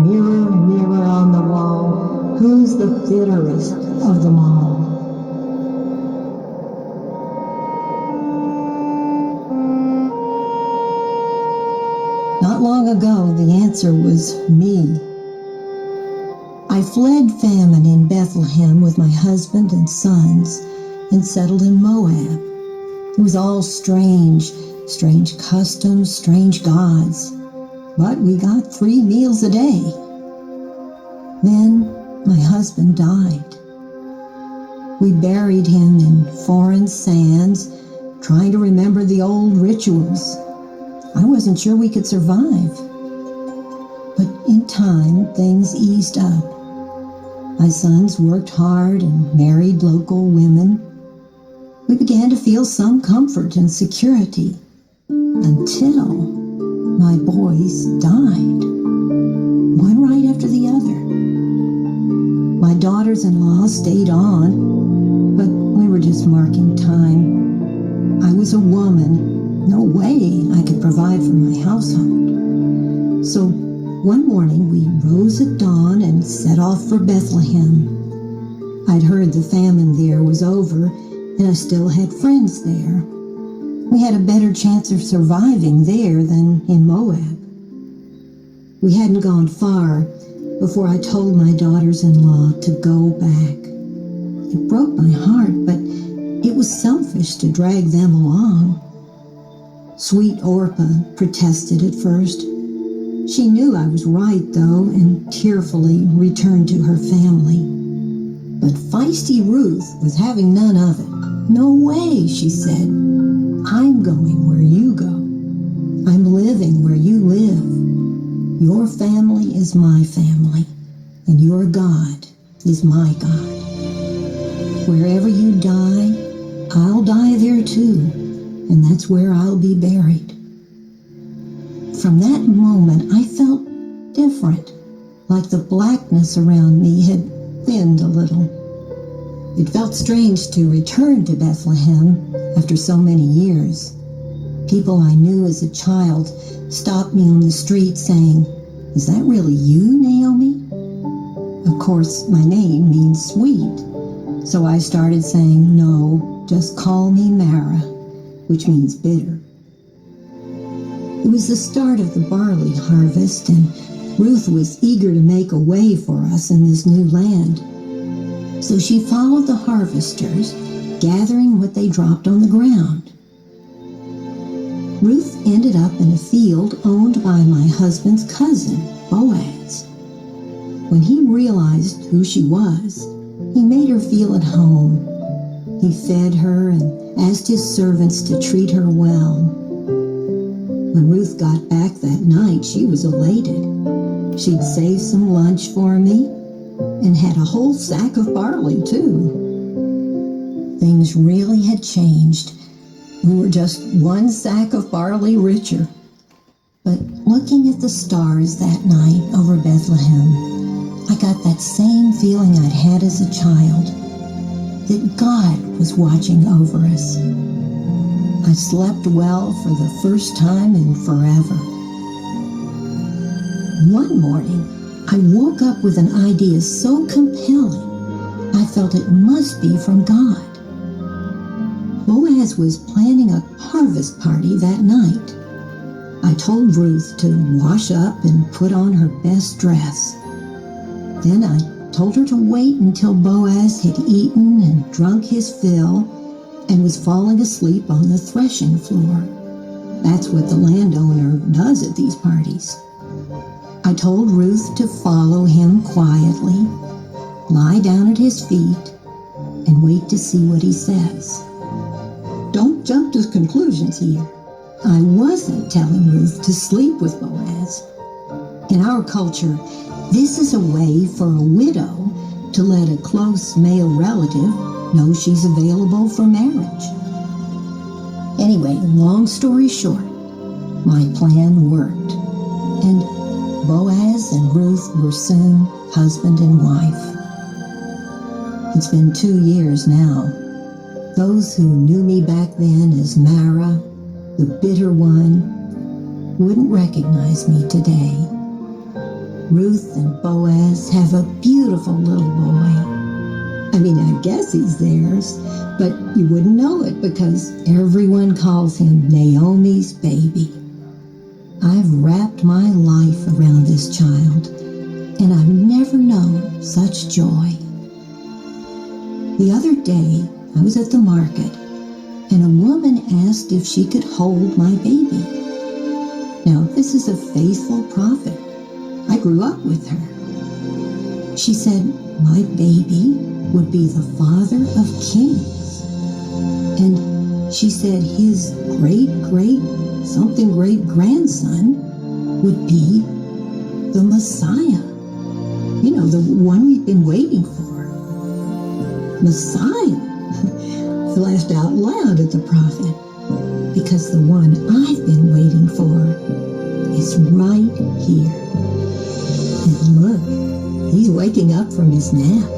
Mirror, mirror on the wall, who's the bitterest of them all? Not long ago, the answer was me. I fled famine in Bethlehem with my husband and sons and settled in Moab. It was all strange customs, strange gods, but we got 3 meals a day. Then my husband died. We buried him in foreign sands, trying to remember the old rituals. I wasn't sure we could survive. But in time, things eased up. My sons worked hard and married local women. We began to feel some comfort and security until my boys died, one right after the other. My daughters-in-law stayed on, but we were just marking time. I was a woman. No way I could provide for my household. So one morning we rose at dawn and set off for Bethlehem. I'd heard the famine there was over, and I still had friends there. We had a better chance of surviving there than in Moab. We hadn't gone far before I told my daughters-in-law to go back. It broke my heart, but it was selfish to drag them along. Sweet Orpah protested at first. She knew I was right, though, and tearfully returned to her family. But feisty Ruth was having none of it. "No way," she said. "I'm going where you go. I'm living where you live. Your family is my family, and your God is my God. Wherever you die, I'll die there too, and that's where I'll be buried." From that moment, I felt different, like the blackness around me had thinned a little. It felt strange to return to Bethlehem after so many years. People I knew as a child stopped me on the street saying, "Is that really you, Naomi?" Of course, my name means sweet, so I started saying, "No, just call me Mara," which means bitter. It was the start of the barley harvest, and Ruth was eager to make a way for us in this new land. So she followed the harvesters, gathering what they dropped on the ground. Ruth ended up in a field owned by my husband's cousin, Boaz. When he realized who she was, he made her feel at home. He fed her and asked his servants to treat her well. When Ruth got back that night, she was elated. She'd saved some lunch for me and had a whole sack of barley, too. Things really had changed. We were just one sack of barley richer. But looking at the stars that night over Bethlehem, I got that same feeling I'd had as a child, that God was watching over us. I slept well for the first time in forever. One morning, I woke up with an idea so compelling, I felt it must be from God. Boaz was planning a harvest party that night. I told Ruth to wash up and put on her best dress. Then I told her to wait until Boaz had eaten and drunk his fill and was falling asleep on the threshing floor. That's what the landowner does at these parties. I told Ruth to follow him quietly, lie down at his feet, and wait to see what he says. Don't jump to conclusions here. I wasn't telling Ruth to sleep with Boaz. In our culture, this is a way for a widow to let a close male relative know she's available for marriage. Anyway, long story short, my plan worked, and Boaz and Ruth were soon husband and wife. It's been 2 years now. Those who knew me back then as Mara, the bitter one, wouldn't recognize me today. Ruth and Boaz have a beautiful little boy. I mean, I guess he's theirs, but you wouldn't know it because everyone calls him Naomi's baby. I've wrapped my life around this child, and I've never known such joy. The other day, I was at the market, and a woman asked if she could hold my baby. Now, this is a faithful prophet. I grew up with her. She said my baby would be the father of kings. And she said his great-grandson would be the Messiah. You know, the one we've been waiting for. Messiah. I laughed out loud at the prophet because the one I've been waiting for is right here. And look, he's waking up from his nap.